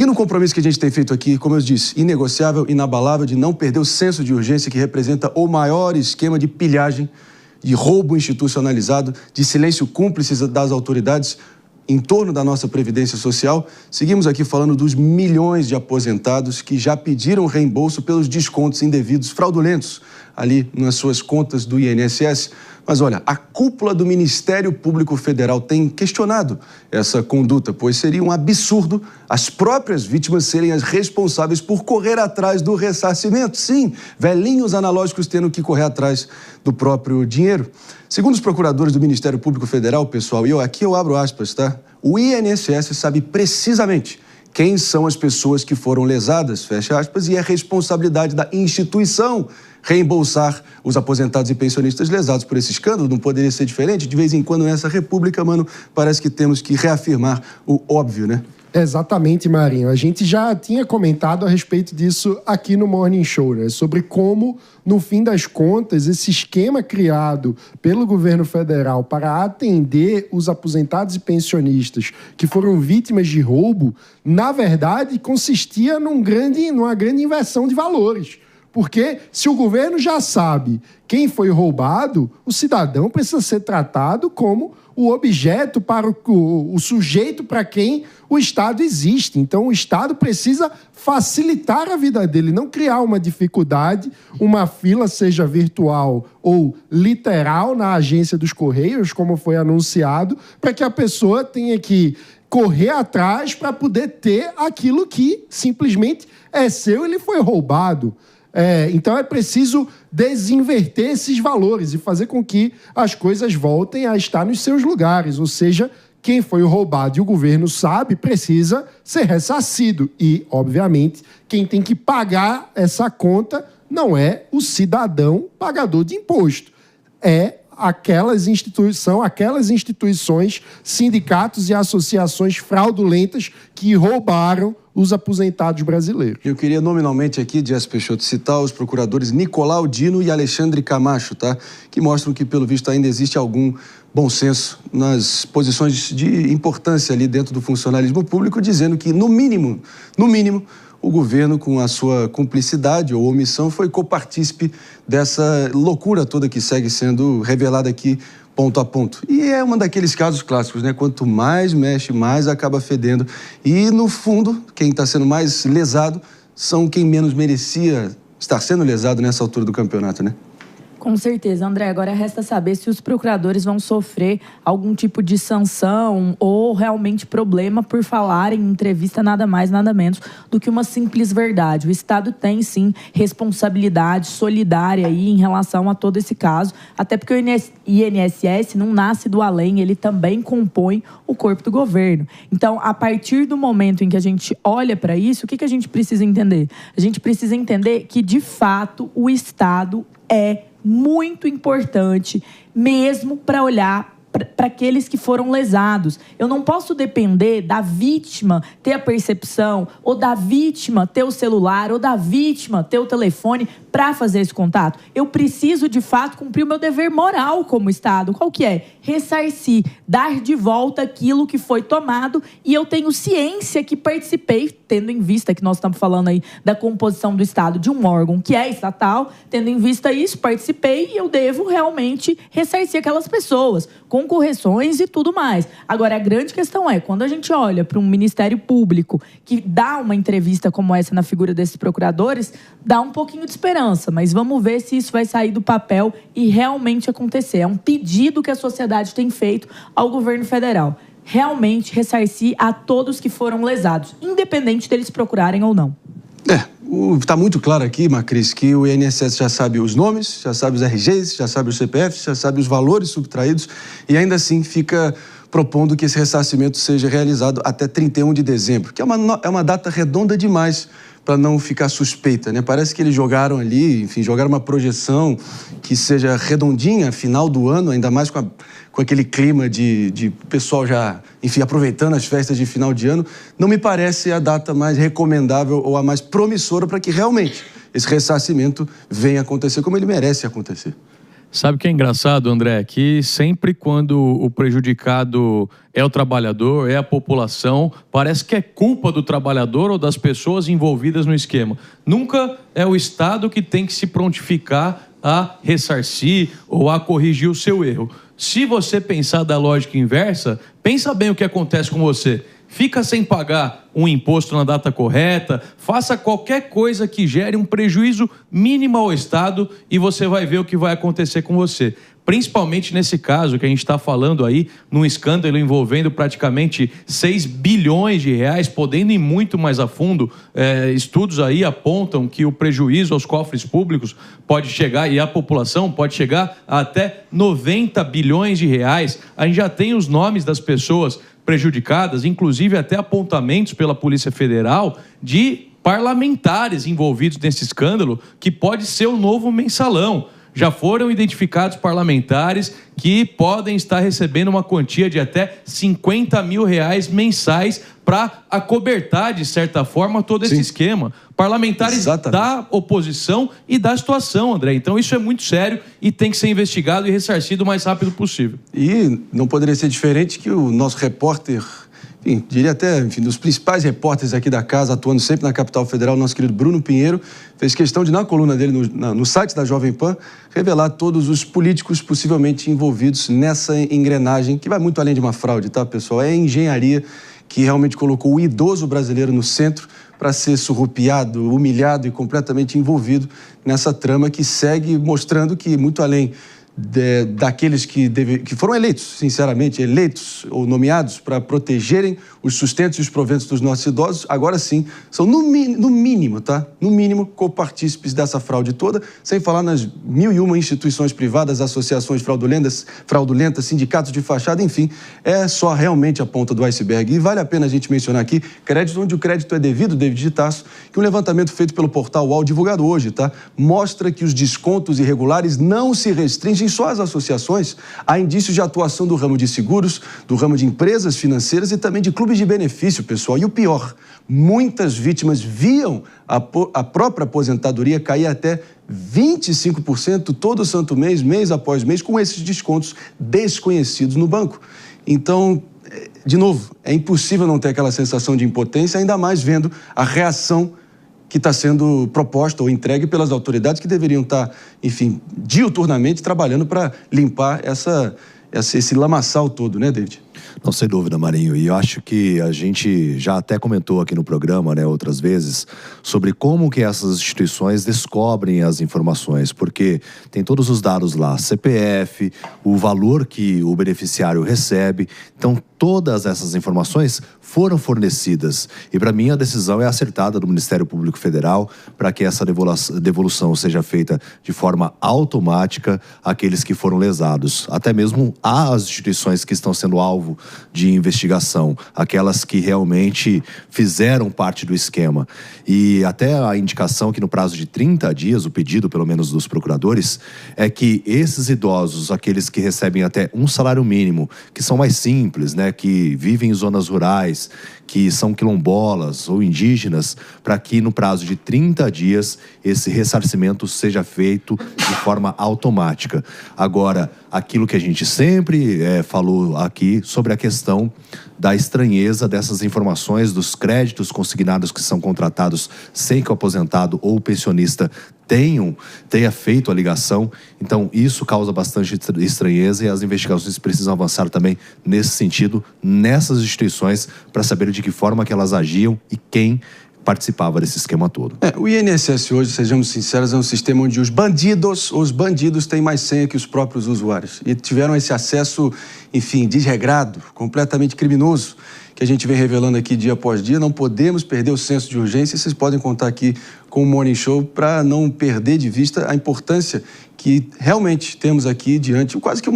E no compromisso que a gente tem feito aqui, como eu disse, inegociável, inabalável, de não perder o senso de urgência que representa o maior esquema de pilhagem, de roubo institucionalizado, de silêncio cúmplice das autoridades em torno da nossa Previdência Social, seguimos aqui falando dos milhões de aposentados que já pediram reembolso pelos descontos indevidos, fraudulentos, ali nas suas contas do INSS. Mas olha, a cúpula do Ministério Público Federal tem questionado essa conduta, pois seria um absurdo as próprias vítimas serem as responsáveis por correr atrás do ressarcimento. Sim, velhinhos analógicos tendo que correr atrás do próprio dinheiro. Segundo os procuradores do Ministério Público Federal, pessoal, e aqui eu abro aspas, tá? O INSS sabe precisamente quem são as pessoas que foram lesadas, fecha aspas, e é responsabilidade da instituição reembolsar os aposentados e pensionistas lesados por esse escândalo. Não poderia ser diferente? De vez em quando nessa república, mano, parece que temos que reafirmar o óbvio, né? Exatamente, Marinho. A gente já tinha comentado a respeito disso aqui no Morning Show, né? Sobre como, no fim das contas, esse esquema criado pelo governo federal para atender os aposentados e pensionistas que foram vítimas de roubo, na verdade, consistia numa grande inversão de valores. Porque se o governo já sabe quem foi roubado, o cidadão precisa ser tratado como o objeto para o sujeito para quem o Estado existe. Então, o Estado precisa facilitar a vida dele, não criar uma dificuldade, uma fila, seja virtual ou literal, na agência dos Correios, como foi anunciado, para que a pessoa tenha que correr atrás para poder ter aquilo que simplesmente é seu e ele foi roubado. Então é preciso desinverter esses valores e fazer com que as coisas voltem a estar nos seus lugares. Ou seja, quem foi roubado e o governo sabe, precisa ser ressarcido. E, obviamente, quem tem que pagar essa conta não é o cidadão pagador de imposto. É aquelas instituições, sindicatos e associações fraudulentas que roubaram os aposentados brasileiros. Eu queria nominalmente aqui, Jess Peixoto, citar os procuradores Nicolau Dino e Alexandre Camacho, tá? Que mostram que, pelo visto, ainda existe algum bom senso nas posições de importância ali dentro do funcionalismo público, dizendo que, no mínimo, o governo, com a sua cumplicidade ou omissão, foi copartícipe dessa loucura toda que segue sendo revelada aqui ponto a ponto. E é um daqueles casos clássicos, né? Quanto mais mexe, mais acaba fedendo. E, no fundo, quem está sendo mais lesado são quem menos merecia estar sendo lesado nessa altura do campeonato, né? Com certeza, André. Agora resta saber se os procuradores vão sofrer algum tipo de sanção ou realmente problema por falarem em entrevista nada mais, nada menos do que uma simples verdade. O Estado tem, sim, responsabilidade solidária aí em relação a todo esse caso, até porque o INSS não nasce do além, ele também compõe o corpo do governo. Então, a partir do momento em que a gente olha para isso, o que a gente precisa entender? A gente precisa entender que, de fato, o Estado é muito importante, mesmo para olhar para aqueles que foram lesados. Eu não posso depender da vítima ter a percepção, ou da vítima ter o celular, ou da vítima ter o telefone para fazer esse contato. Eu preciso, de fato, cumprir o meu dever moral como Estado. Qual que é? Ressarcir, dar de volta aquilo que foi tomado, e eu tenho ciência que participei, tendo em vista que nós estamos falando aí da composição do Estado de um órgão que é estatal, tendo em vista isso, participei e eu devo realmente ressarcir aquelas pessoas, com correções e tudo mais. Agora, a grande questão é, quando a gente olha para um Ministério Público que dá uma entrevista como essa na figura desses procuradores, dá um pouquinho de esperança, mas vamos ver se isso vai sair do papel e realmente acontecer. É um pedido que a sociedade tem feito ao governo federal. Realmente ressarcir a todos que foram lesados, independente deles procurarem ou não. Está muito claro aqui, Macris, que o INSS já sabe os nomes, já sabe os RGs, já sabe os CPFs, já sabe os valores subtraídos e ainda assim fica propondo que esse ressarcimento seja realizado até 31 de dezembro, que é uma data redonda demais para não ficar suspeita, né? Parece que eles jogaram ali, enfim, jogaram uma projeção que seja redondinha, final do ano, ainda mais com aquele clima de pessoal já, enfim, aproveitando as festas de final de ano. Não me parece a data mais recomendável ou a mais promissora para que realmente esse ressarcimento venha acontecer como ele merece acontecer. Sabe o que é engraçado, André? Que sempre quando o prejudicado é o trabalhador, é a população, parece que é culpa do trabalhador ou das pessoas envolvidas no esquema. Nunca é o Estado que tem que se prontificar a ressarcir ou a corrigir o seu erro. Se você pensar da lógica inversa, pensa bem o que acontece com você. Fica sem pagar um imposto na data correta, faça qualquer coisa que gere um prejuízo mínimo ao Estado e você vai ver o que vai acontecer com você. Principalmente nesse caso que a gente está falando aí, num escândalo envolvendo praticamente 6 bilhões de reais, podendo ir muito mais a fundo. Estudos aí apontam que o prejuízo aos cofres públicos pode chegar, e à população pode chegar a até 90 bilhões de reais. A gente já tem os nomes das pessoas prejudicadas, inclusive até apontamentos pela Polícia Federal de parlamentares envolvidos nesse escândalo, que pode ser o novo mensalão. Já foram identificados parlamentares que podem estar recebendo uma quantia de até 50 mil reais mensais para acobertar, de certa forma, todo esse esquema. Parlamentares Exatamente. da oposição e da situação, André. Então isso é muito sério e tem que ser investigado e ressarcido o mais rápido possível. E não poderia ser diferente que o nosso repórter, enfim, diria até, dos principais repórteres aqui da casa, atuando sempre na capital federal, nosso querido Bruno Pinheiro, fez questão de, na coluna dele, no site da Jovem Pan, revelar todos os políticos possivelmente envolvidos nessa engrenagem, que vai muito além de uma fraude, tá, pessoal? É engenharia que realmente colocou o idoso brasileiro no centro para ser surrupiado, humilhado e completamente envolvido nessa trama que segue mostrando que, muito além daqueles que foram eleitos, sinceramente, eleitos ou nomeados para protegerem os sustentos e os proventos dos nossos idosos, agora sim, são no mínimo, tá? No mínimo, copartícipes dessa fraude toda, sem falar nas 1001 instituições privadas, associações fraudulentas, sindicatos de fachada, enfim, é só realmente a ponta do iceberg. E vale a pena a gente mencionar aqui, crédito onde o crédito é devido, David de Tarso, que um levantamento feito pelo portal UOL, divulgado hoje, tá? Mostra que os descontos irregulares não se restringem só às associações. Há indícios de atuação do ramo de seguros, do ramo de empresas financeiras e também de clubes de benefício, pessoal. E o pior, muitas vítimas viam a própria aposentadoria cair até 25% todo santo mês após mês, com esses descontos desconhecidos no banco. Então, de novo, é impossível não ter aquela sensação de impotência, ainda mais vendo a reação que está sendo proposta ou entregue pelas autoridades que deveriam estar, enfim, diuturnamente trabalhando para limpar esse lamaçal todo, né, David? Não, sem dúvida, Marinho. E eu acho que a gente já até comentou aqui no programa, né, outras vezes, sobre como que essas instituições descobrem as informações, porque tem todos os dados lá, CPF, o valor que o beneficiário recebe. Então, todas essas informações foram fornecidas. E, para mim, a decisão é acertada do Ministério Público Federal para que essa devolução seja feita de forma automática àqueles que foram lesados. Até mesmo às instituições que estão sendo alvo de investigação, aquelas que realmente fizeram parte do esquema. E até a indicação que no prazo de 30 dias, o pedido pelo menos dos procuradores, é que esses idosos, aqueles que recebem até um salário mínimo, que são mais simples, né, que vivem em zonas rurais, que são quilombolas ou indígenas, para que no prazo de 30 dias esse ressarcimento seja feito de forma automática. Agora, aquilo que a gente sempre falou aqui sobre a questão da estranheza dessas informações, dos créditos consignados que são contratados sem que o aposentado ou o pensionista tenha feito a ligação. Então, isso causa bastante estranheza e as investigações precisam avançar também nesse sentido, nessas instituições, para saber de que forma que elas agiam e quem participava desse esquema todo. O INSS hoje, sejamos sinceros, é um sistema onde os bandidos têm mais senha que os próprios usuários e tiveram esse acesso, enfim, desregrado, completamente criminoso, que a gente vem revelando aqui dia após dia. Não podemos perder o senso de urgência. Vocês podem contar aqui com o Morning Show para não perder de vista a importância que realmente temos aqui diante, quase que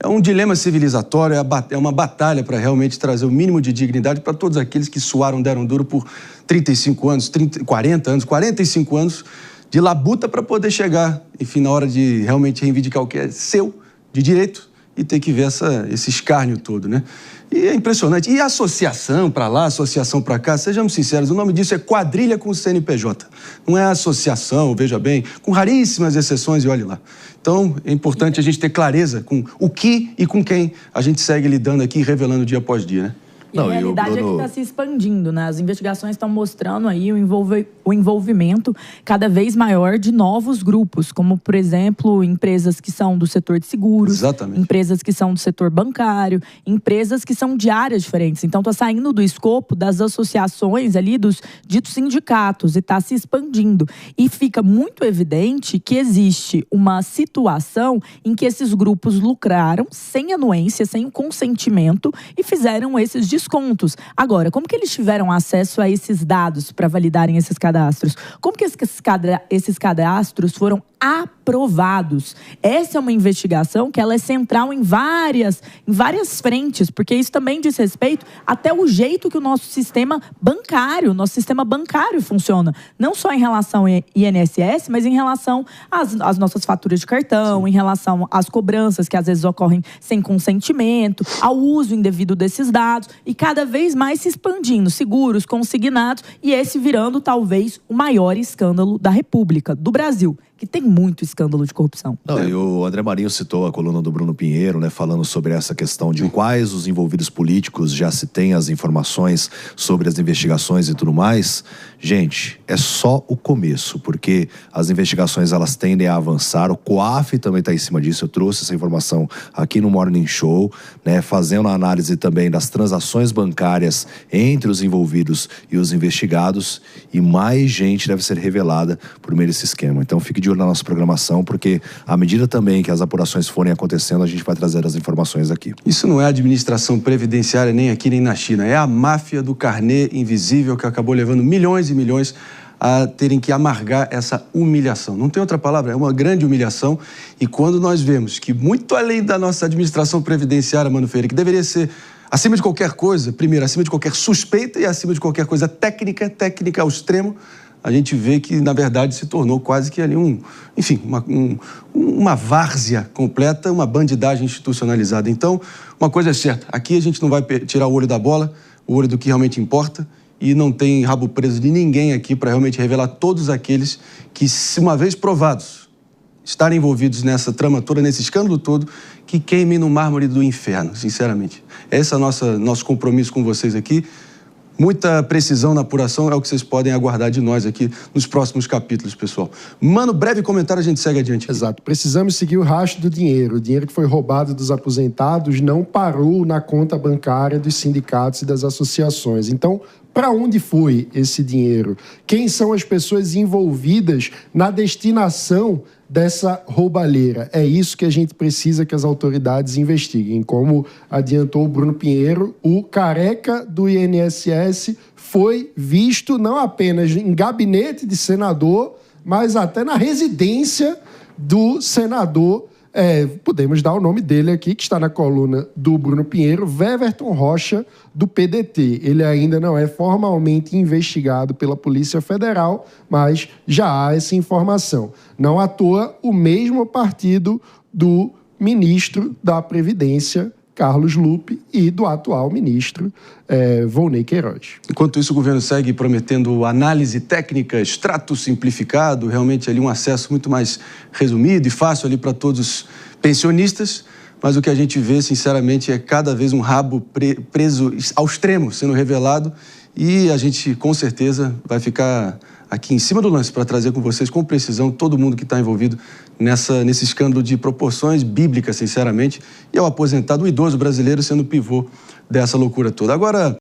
um dilema civilizatório, é uma batalha para realmente trazer o mínimo de dignidade para todos aqueles que suaram, deram duro por 35 anos, 40 anos, 45 anos de labuta para poder chegar, enfim, na hora de realmente reivindicar o que é seu, de direito, e ter que ver esse escárnio todo, né? E é impressionante. E associação para lá, associação para cá, sejamos sinceros, o nome disso é quadrilha com o CNPJ. Não é associação, veja bem, com raríssimas exceções, e olhe lá. Então, é importante a gente ter clareza com o que e com quem a gente segue lidando aqui, revelando dia após dia, né? E a realidade é que está se expandindo, né? As investigações estão mostrando aí o envolvimento cada vez maior de novos grupos, como, por exemplo, empresas que são do setor de seguros, Exatamente. Empresas que são do setor bancário, empresas que são de áreas diferentes. Então, está saindo do escopo das associações ali, dos ditos sindicatos, e está se expandindo. E fica muito evidente que existe uma situação em que esses grupos lucraram sem anuência, sem o consentimento e fizeram esses descontos. Agora, como que eles tiveram acesso a esses dados para validarem esses cadastros? Como que esses cadastros foram aprovados? Essa é uma investigação que ela é central em várias frentes, porque isso também diz respeito até o jeito que o nosso sistema bancário funciona. Não só em relação ao INSS, mas em relação às nossas faturas de cartão, Sim. Em relação às cobranças que às vezes ocorrem sem consentimento, ao uso indevido desses dados, e cada vez mais se expandindo, seguros, consignados, e esse virando talvez o maior escândalo da República, do Brasil, que tem muito escândalo de corrupção. Não, e o André Marinho citou a coluna do Bruno Pinheiro, né, falando sobre essa questão de quais os envolvidos políticos já se tem as informações sobre as investigações e tudo mais. Gente, é só o começo, porque as investigações elas tendem a avançar. O COAF também está em cima disso. Eu trouxe essa informação aqui no Morning Show, né, fazendo a análise também das transações bancárias entre os envolvidos e os investigados, e mais gente deve ser revelada por meio desse esquema. Então fique de olho na nossa programação, porque à medida também que as apurações forem acontecendo, a gente vai trazer as informações aqui. Isso não é administração previdenciária nem aqui nem na China, é a máfia do carnê invisível que acabou levando milhões e milhões a terem que amargar essa humilhação. Não tem outra palavra, é uma grande humilhação. E quando nós vemos que muito além da nossa administração previdenciária, Mano Ferreira, que deveria ser acima de qualquer coisa, primeiro, acima de qualquer suspeita e acima de qualquer coisa técnica ao extremo, a gente vê que, na verdade, se tornou quase que ali uma várzea completa, uma bandidagem institucionalizada. Então, uma coisa é certa, aqui a gente não vai tirar o olho da bola, o olho do que realmente importa, e não tem rabo preso de ninguém aqui para realmente revelar todos aqueles que, se uma vez provados, estarem envolvidos nessa trama toda, nesse escândalo todo, que queimem no mármore do inferno, sinceramente. Esse é o nosso compromisso com vocês aqui. Muita precisão na apuração é o que vocês podem aguardar de nós aqui nos próximos capítulos, pessoal. Mano, breve comentário, a gente segue adiante. Exato. Precisamos seguir o rastro do dinheiro. O dinheiro que foi roubado dos aposentados não parou na conta bancária dos sindicatos e das associações. Então, para onde foi esse dinheiro? Quem são as pessoas envolvidas na destinação dessa roubalheira? É isso que a gente precisa que as autoridades investiguem. Como adiantou o Bruno Pinheiro, o careca do INSS foi visto não apenas em gabinete de senador, mas até na residência do senador. Podemos dar o nome dele aqui, que está na coluna do Bruno Pinheiro, Weverton Rocha, do PDT. Ele ainda não é formalmente investigado pela Polícia Federal, mas já há essa informação. Não à toa, o mesmo partido do ministro da Previdência, Carlos Lupe, e do atual ministro, Volney Queiroz. Enquanto isso, o governo segue prometendo análise técnica, extrato simplificado, realmente ali um acesso muito mais resumido e fácil ali para todos os pensionistas, mas o que a gente vê, sinceramente, é cada vez um rabo preso ao extremo sendo revelado, e a gente, com certeza, vai ficar aqui em cima do lance para trazer com vocês, com precisão, todo mundo que está envolvido nesse escândalo de proporções bíblicas, sinceramente, e ao aposentado, o idoso brasileiro sendo o pivô dessa loucura toda. Agora,